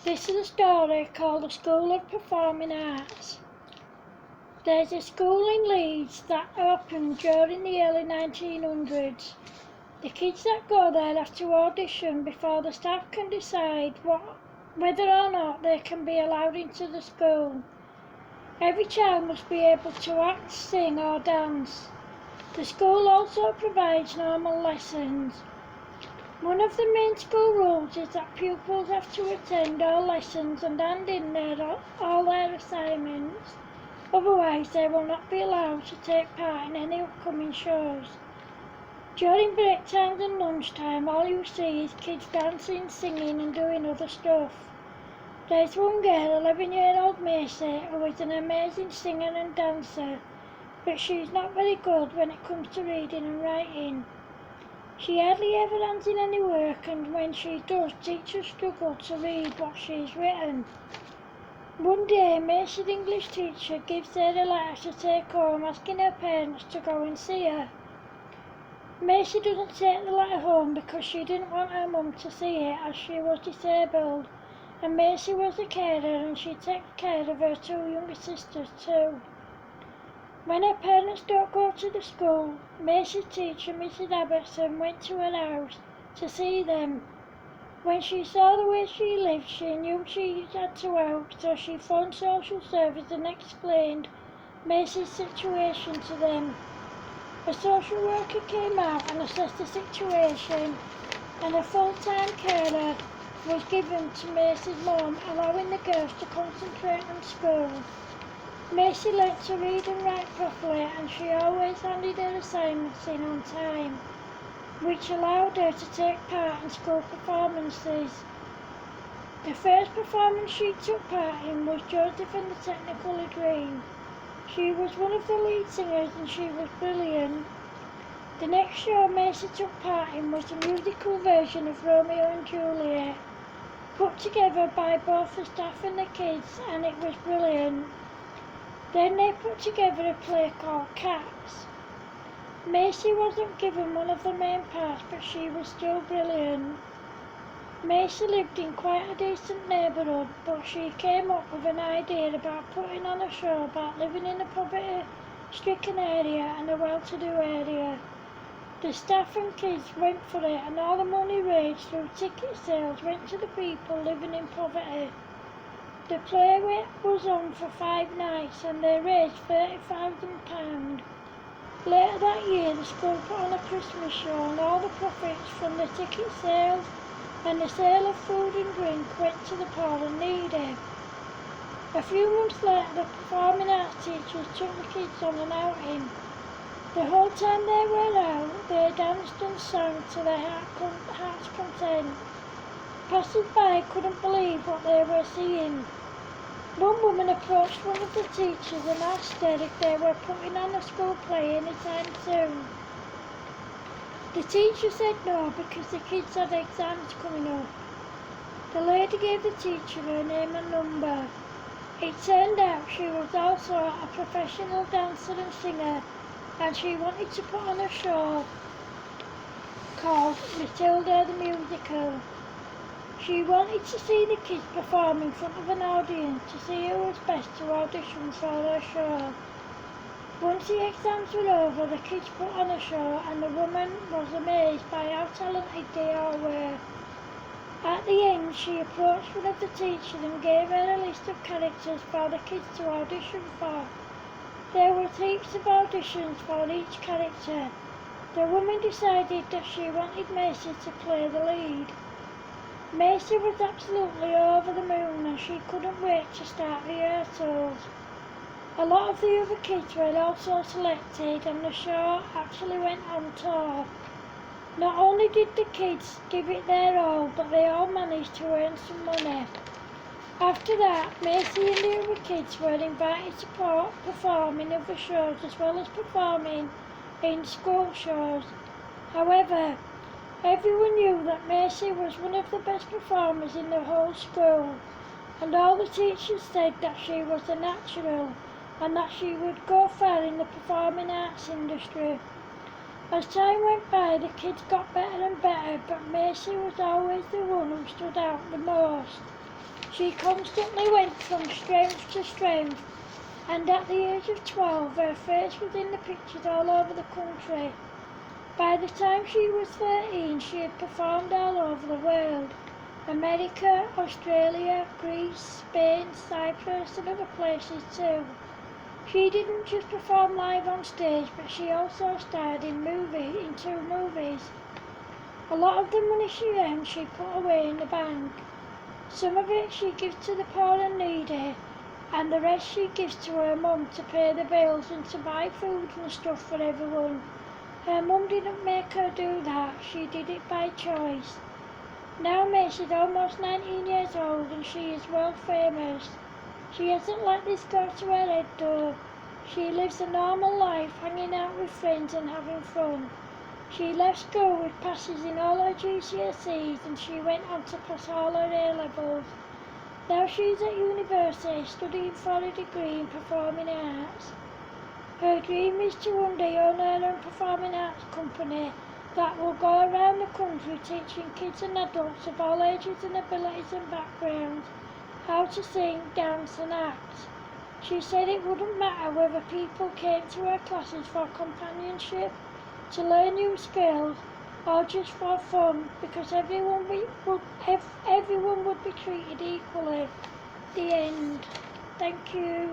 This is a story called The School of Performing Arts. There's a school in Leeds that opened during the early 1900s. The kids that go there have to audition before the staff can decide whether or not they can be allowed into the school. Every child must be able to act, sing or dance. The school also provides normal lessons. One of the main school rules is that pupils have to attend all lessons and hand in all their assignments. Otherwise, they will not be allowed to take part in any upcoming shows. During break times and lunchtime, all you see is kids dancing, singing and doing other stuff. There's one girl, 11-year-old Macy, who is an amazing singer and dancer, but she's not very good when it comes to reading and writing. She hardly ever hands in any work, and when she does, teachers struggle to read what she's written. One day, Macy's English teacher gives her a letter to take home, asking her parents to go and see her. Macy doesn't take the letter home because she didn't want her mum to see it, as she was disabled, and Macy was a carer and she takes care of her two younger sisters too. When her parents don't go to the school, Macy's teacher, Mrs. Abberson, went to her house to see them. When she saw the way she lived, she knew she had to help, so she phoned social service and explained Macy's situation to them. A social worker came out and assessed the situation, and a full-time carer was given to Macy's mum, allowing the girls to concentrate on school. Macy learnt to read and write properly, and she always handed her assignments in on time, which allowed her to take part in school performances. The first performance she took part in was Joseph and the Technicolor Dream. She was one of the lead singers and she was brilliant. The next show Macy took part in was a musical version of Romeo and Juliet, put together by both the staff and the kids, and it was brilliant. Then they put together a play called Cats. Macy wasn't given one of the main parts, but she was still brilliant. Macy lived in quite a decent neighbourhood, but she came up with an idea about putting on a show about living in a poverty-stricken area and a well-to-do area. The staff and kids went for it, and all the money raised through ticket sales went to the people living in poverty. The play was on for 5 nights and they raised £30,000. Later that year, the school put on a Christmas show, and all the profits from the ticket sales and the sale of food and drink went to the poor and needy. A few months later, the performing arts teachers took the kids on an outing. The whole time they were out, they danced and sang to their heart's content. Passers-by couldn't believe what they were seeing. One woman approached one of the teachers and asked her if they were putting on a school play anytime soon. The teacher said no because the kids had exams coming up. The lady gave the teacher her name and number. It turned out she was also a professional dancer and singer, and she wanted to put on a show called Matilda the Musical. She wanted to see the kids perform in front of an audience to see who was best to audition for her show. Once the exams were over, the kids put on a show, and the woman was amazed by how talented they all were. At the end, she approached one of the teachers and gave her a list of characters for the kids to audition for. There were heaps of auditions for each character. The woman decided that she wanted Macy to play the lead. Macy was absolutely over the moon and she couldn't wait to start rehearsals. A lot of the other kids were also selected and the show actually went on tour. Not only did the kids give it their all, but they all managed to earn some money. After that, Macy and the other kids were invited to perform in other shows as well as performing in school shows. However, everyone knew that Macy was one of the best performers in the whole school, and all the teachers said that she was a natural and that she would go far in the performing arts industry. As time went by, the kids got better and better, but Macy was always the one who stood out the most. She constantly went from strength to strength, and at the age of 12 her face was in the pictures all over the country. By the time she was 13 she had performed all over the world: America, Australia, Greece, Spain, Cyprus and other places too. She didn't just perform live on stage, but she also starred in two movies. A lot of the money she earned she put away in the bank. Some of it she gives to the poor and needy, and the rest she gives to her mum to pay the bills and to buy food and stuff for everyone. Her mum didn't make her do that, she did it by choice. Now Mace is almost 19 years old and she is world famous. She hasn't let this go to her head though. She lives a normal life, hanging out with friends and having fun. She left school with passes in all her GCSEs and she went on to pass all her A-levels. Now she's at university studying for a degree in performing arts. Her dream is to one day own her own performing arts company that will go around the country teaching kids and adults of all ages and abilities and backgrounds how to sing, dance and act. She said it wouldn't matter whether people came to her classes for companionship, to learn new skills or just for fun, because everyone would be treated equally. The end. Thank you.